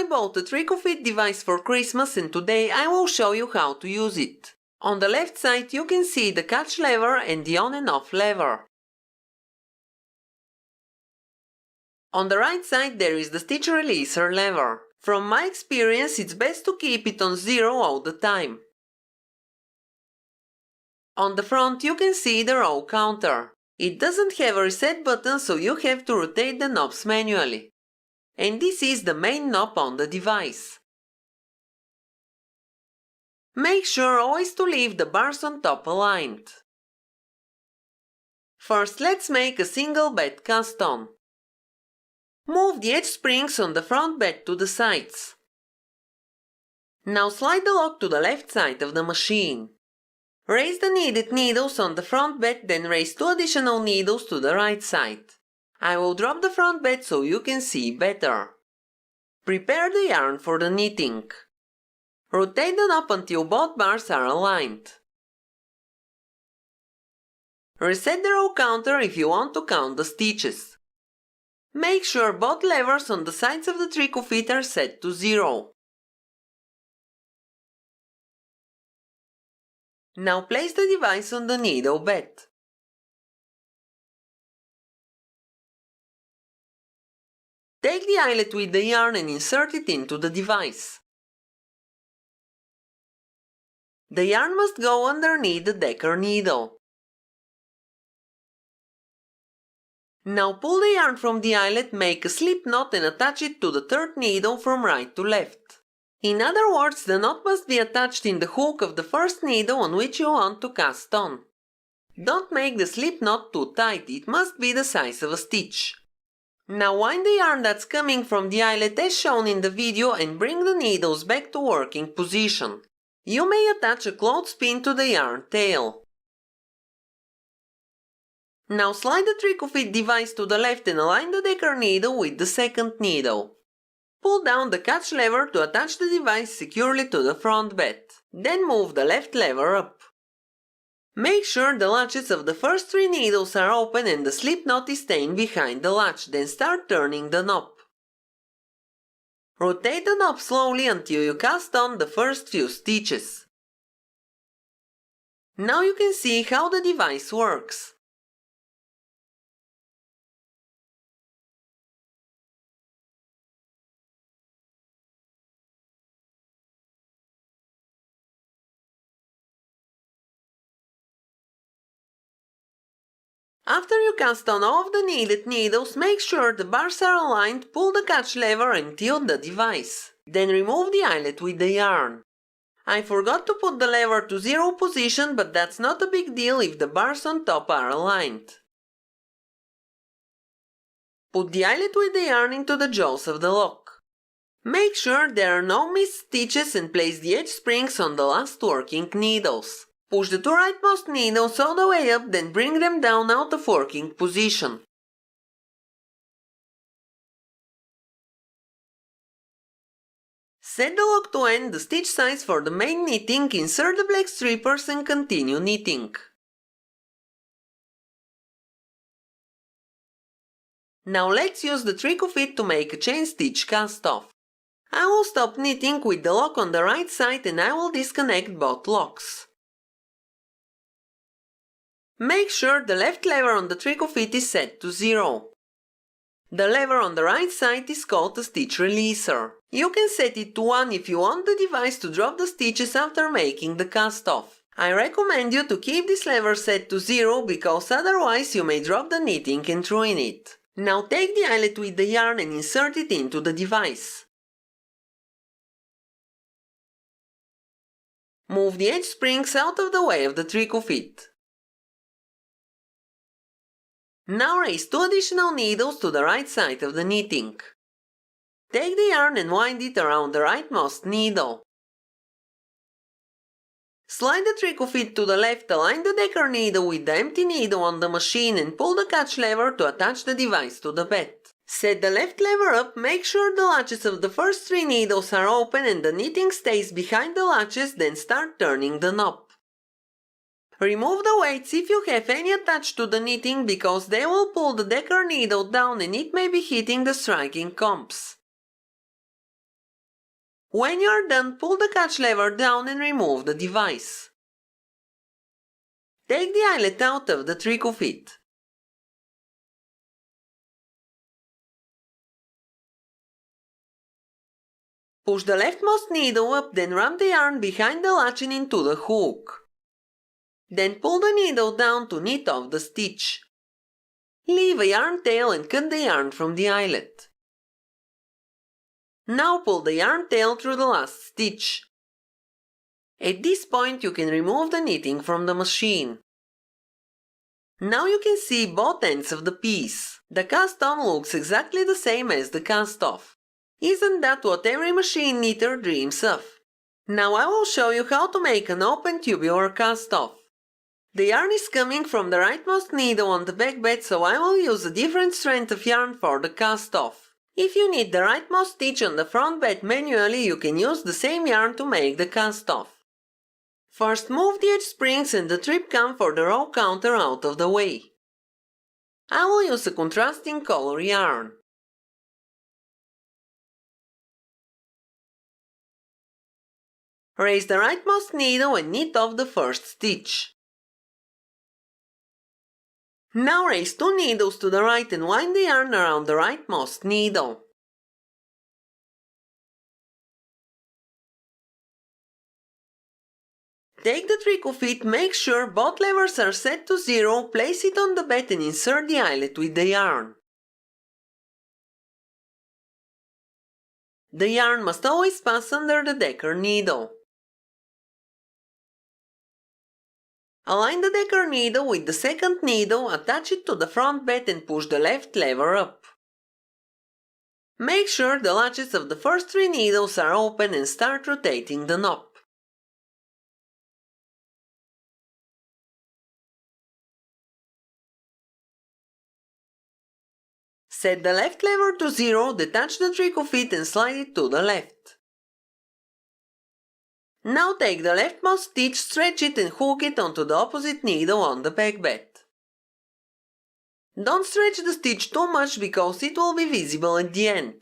bought a Tricofit device for Christmas and today I will show you how to use it. On the left side you can see the catch lever and the on and off lever. On the right side there is the stitch releaser lever. From my experience it's best to keep it on 0 all the time. On the front you can see the row counter. It doesn't have a reset button, so you have to rotate the knobs manually. And this is the main knob on the device. Make sure always to leave the bars on top aligned. First let's make a single bed cast on. Move the edge springs on the front bed to the sides. Now slide the lock to the left side of the machine. Raise the needed needles on the front bed, then raise 2 additional needles to the right side. I will drop the front bed so you can see better. Prepare the yarn for the knitting. Rotate the knob until both bars are aligned. Reset the row counter if you want to count the stitches. Make sure both levers on the sides of the Tricofit are set to 0. Now place the device on the needle bed. Take the eyelet with the yarn and insert it into the device. The yarn must go underneath the decker needle. Now pull the yarn from the eyelet, make a slip knot and attach it to the third needle from right to left. In other words, the knot must be attached in the hook of the first needle on which you want to cast on. Don't make the slip knot too tight, it must be the size of a stitch. Now wind the yarn that's coming from the eyelet as shown in the video and bring the needles back to working position. You may attach a clothespin to the yarn tail. Now slide the Tricofit device to the left and align the decker needle with the second needle. Pull down the catch lever to attach the device securely to the front bed. Then move the left lever up. Make sure the latches of the first 3 needles are open and the slip knot is staying behind the latch, then start turning the knob. Rotate the knob slowly until you cast on the first few stitches. Now you can see how the device works. After you cast on all of the needed needles, make sure the bars are aligned, pull the catch lever and tilt the device. Then remove the eyelet with the yarn. I forgot to put the lever to 0 position, but that's not a big deal if the bars on top are aligned. Put the eyelet with the yarn into the jaws of the lock. Make sure there are no missed stitches and place the edge springs on the last working needles. Push the 2 rightmost needles all the way up, then bring them down out of working position. Set the lock to end the stitch size for the main knitting, insert the black strippers and continue knitting. Now let's use the Tricofit to make a chain stitch cast off. I will stop knitting with the lock on the right side and I will disconnect both locks. Make sure the left lever on the Tricofit is set to 0. The lever on the right side is called a stitch releaser. You can set it to 1 if you want the device to drop the stitches after making the cast off. I recommend you to keep this lever set to 0 because otherwise you may drop the knitting and ruin it. Now take the eyelet with the yarn and insert it into the device. Move the edge springs out of the way of the Tricofit. Now raise 2 additional needles to the right side of the knitting. Take the yarn and wind it around the rightmost needle. Slide the Tricofit to the left, align the decker needle with the empty needle on the machine and pull the catch lever to attach the device to the bed. Set the left lever up, make sure the latches of the first 3 needles are open and the knitting stays behind the latches, then start turning the knob. Remove the weights if you have any attached to the knitting because they will pull the decker needle down and it may be hitting the striking comps. When you are done, pull the catch lever down and remove the device. Take the eyelet out of the tricot fit. Push the leftmost needle up, then run the yarn behind the latch and into the hook. Then pull the needle down to knit off the stitch. Leave a yarn tail and cut the yarn from the eyelet. Now pull the yarn tail through the last stitch. At this point you can remove the knitting from the machine. Now you can see both ends of the piece. The cast on looks exactly the same as the cast off. Isn't that what every machine knitter dreams of? Now I will show you how to make an open tubular cast off. The yarn is coming from the rightmost needle on the back bed, so I will use a different strength of yarn for the cast off. If you knit the rightmost stitch on the front bed manually, you can use the same yarn to make the cast off. First, move the edge springs and the trip cam for the row counter out of the way. I will use a contrasting color yarn. Raise the rightmost needle and knit off the first stitch. Now raise 2 needles to the right and wind the yarn around the rightmost needle. Take the tricot fit, make sure both levers are set to 0, place it on the bed and insert the eyelet with the yarn. The yarn must always pass under the decker needle. Align the decker needle with the second needle, attach it to the front bed and push the left lever up. Make sure the latches of the first 3 needles are open and start rotating the knob. Set the left lever to 0, detach the tricot fit and slide it to the left. Now take the leftmost stitch, stretch it and hook it onto the opposite needle on the back bed. Don't stretch the stitch too much because it will be visible at the end.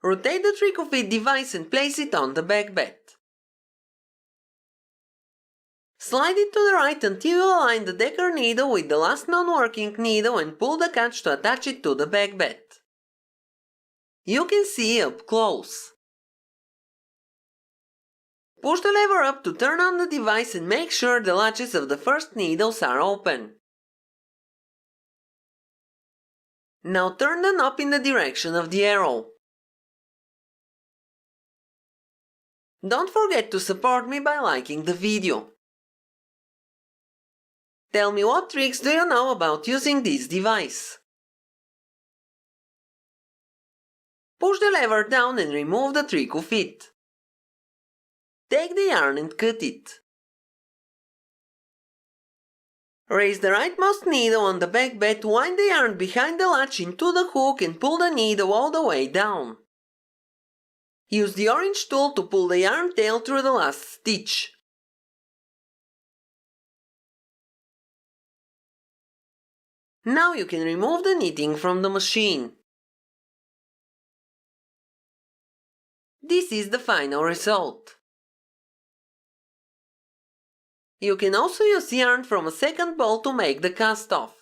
Rotate the tricot fit device and place it on the back bed. Slide it to the right until you align the decker needle with the last non-working needle and pull the catch to attach it to the back bed. You can see up close. Push the lever up to turn on the device and make sure the latches of the first needles are open. Now turn the knob in the direction of the arrow. Don't forget to support me by liking the video. Tell me what tricks do you know about using this device. Push the lever down and remove the tricot fit. Take the yarn and cut it. Raise the rightmost needle on the back bed, wind the yarn behind the latch into the hook and pull the needle all the way down. Use the orange tool to pull the yarn tail through the last stitch. Now you can remove the knitting from the machine. This is the final result. You can also use yarn from a second ball to make the cast off.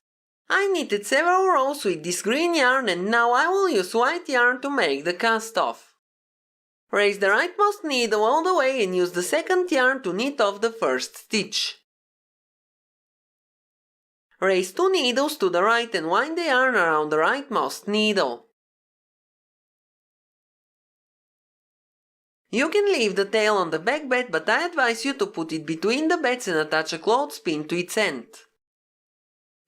I knitted several rows with this green yarn and now I will use white yarn to make the cast off. Raise the rightmost needle all the way and use the second yarn to knit off the first stitch. Raise 2 needles to the right and wind the yarn around the rightmost needle. You can leave the tail on the back bed, but I advise you to put it between the beds and attach a clothespin to its end.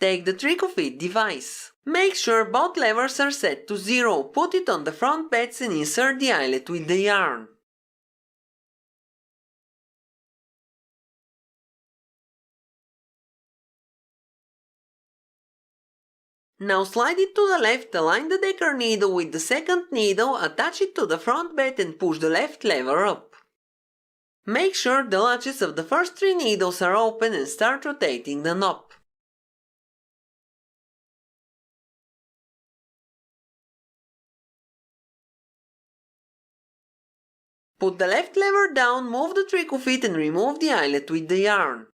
Take the tricot fit device. Make sure both levers are set to 0, put it on the front beds and insert the eyelet with the yarn. Now slide it to the left, align the decker needle with the second needle, attach it to the front bed and push the left lever up. Make sure the latches of the first 3 needles are open and start rotating the knob. Put the left lever down, move the tricot feet and remove the eyelet with the yarn.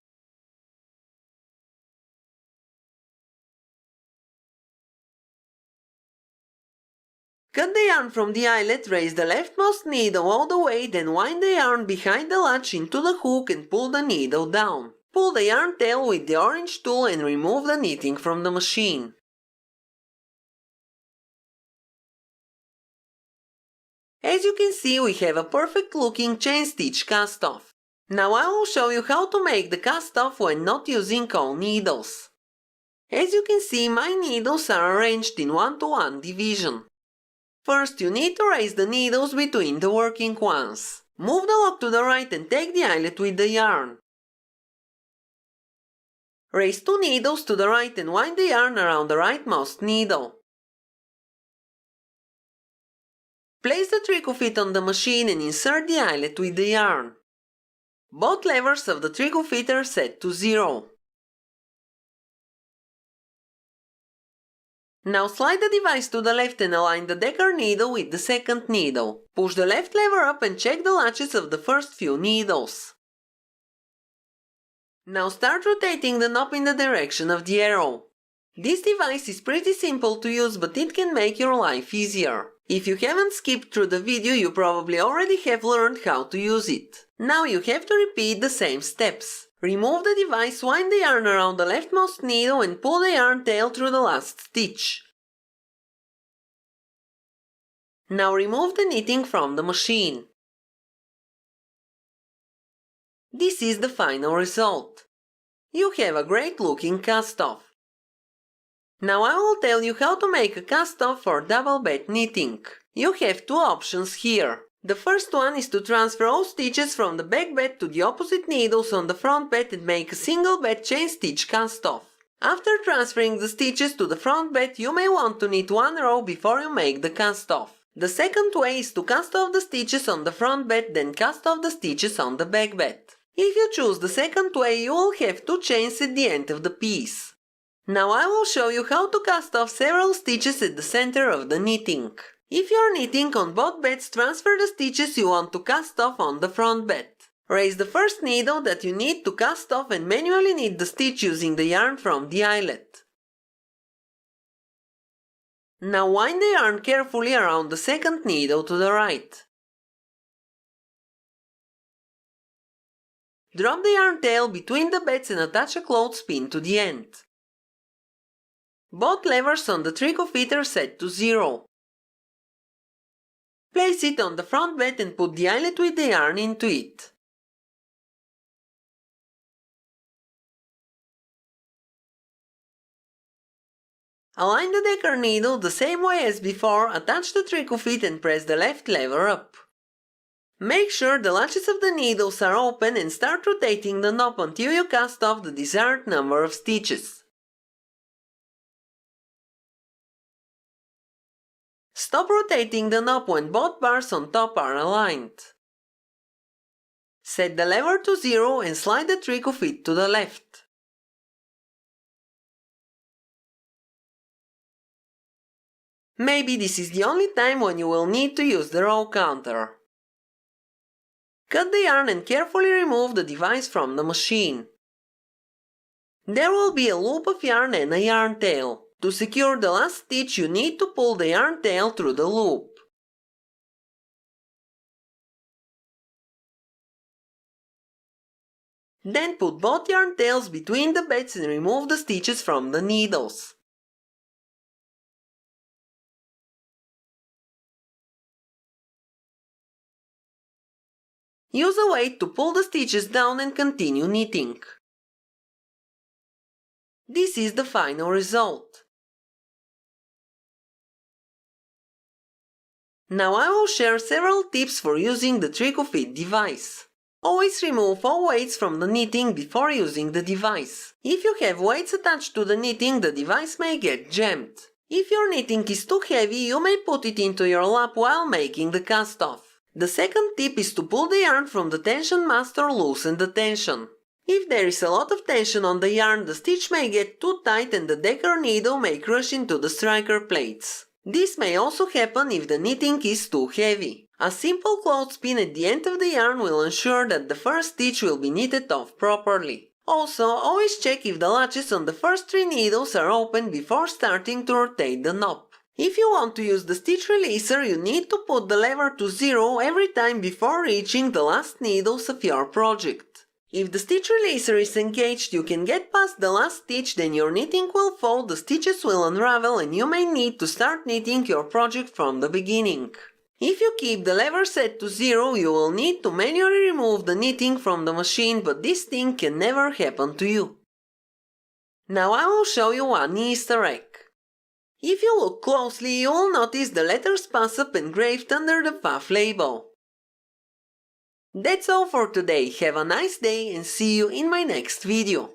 Cut the yarn from the eyelet, raise the leftmost needle all the way, then wind the yarn behind the latch into the hook and pull the needle down. Pull the yarn tail with the orange tool and remove the knitting from the machine. As you can see, we have a perfect looking chain stitch cast off. Now I will show you how to make the cast off when not using all needles. As you can see, my needles are arranged in 1-to-1 division. First, you need to raise the needles between the working ones. Move the lock to the right and take the eyelet with the yarn. Raise 2 needles to the right and wind the yarn around the rightmost needle. Place the tricot feet on the machine and insert the eyelet with the yarn. Both levers of the tricot feet are set to 0. Now slide the device to the left and align the decker needle with the second needle. Push the left lever up and check the latches of the first few needles. Now start rotating the knob in the direction of the arrow. This device is pretty simple to use, but it can make your life easier. If you haven't skipped through the video, you probably already have learned how to use it. Now you have to repeat the same steps. Remove the device, wind the yarn around the leftmost needle and pull the yarn tail through the last stitch. Now remove the knitting from the machine. This is the final result. You have a great looking cast off. Now I will tell you how to make a cast off for double bed knitting. You have 2 options here. The first one is to transfer all stitches from the back bed to the opposite needles on the front bed and make a single bed chain stitch cast off. After transferring the stitches to the front bed, you may want to knit 1 row before you make the cast off. The second way is to cast off the stitches on the front bed, then cast off the stitches on the back bed. If you choose the second way, you will have 2 chains at the end of the piece. Now I will show you how to cast off several stitches at the center of the knitting. If you are knitting on both beds, transfer the stitches you want to cast off on the front bed. Raise the first needle that you need to cast off and manually knit the stitch using the yarn from the eyelet. Now wind the yarn carefully around the second needle to the right. Drop the yarn tail between the beds and attach a clothespin to the end. Both levers on the tricot feet are set to 0. Place it on the front bed and put the eyelet with the yarn into it. Align the decker needle the same way as before, attach the tricot feet and press the left lever up. Make sure the latches of the needles are open and start rotating the knob until you cast off the desired number of stitches. Stop rotating the knob when both bars on top are aligned. Set the lever to 0 and slide the tricot feet to the left. Maybe this is the only time when you will need to use the row counter. Cut the yarn and carefully remove the device from the machine. There will be a loop of yarn and a yarn tail. To secure the last stitch, you need to pull the yarn tail through the loop. Then put both yarn tails between the beds and remove the stitches from the needles. Use a weight to pull the stitches down and continue knitting. This is the final result. Now I will share several tips for using the tricot feet device. Always remove all weights from the knitting before using the device. If you have weights attached to the knitting, the device may get jammed. If your knitting is too heavy, you may put it into your lap while making the cast off. The second tip is to pull the yarn from the tension master or loosen the tension. If there is a lot of tension on the yarn, the stitch may get too tight and the decker needle may crush into the striker plates. This may also happen if the knitting is too heavy. A simple clothespin at the end of the yarn will ensure that the first stitch will be knitted off properly. Also, always check if the latches on the first 3 needles are open before starting to rotate the knob. If you want to use the stitch releaser, you need to put the lever to 0 every time before reaching the last needles of your project. If the stitch releaser is engaged, you can get past the last stitch, then your knitting will fold, the stitches will unravel, and you may need to start knitting your project from the beginning. If you keep the lever set to 0, you will need to manually remove the knitting from the machine, but this thing can never happen to you. Now I will show you one Easter egg. If you look closely, you will notice the letters pass up engraved under the puff label. That's all for today. Have a nice day and see you in my next video.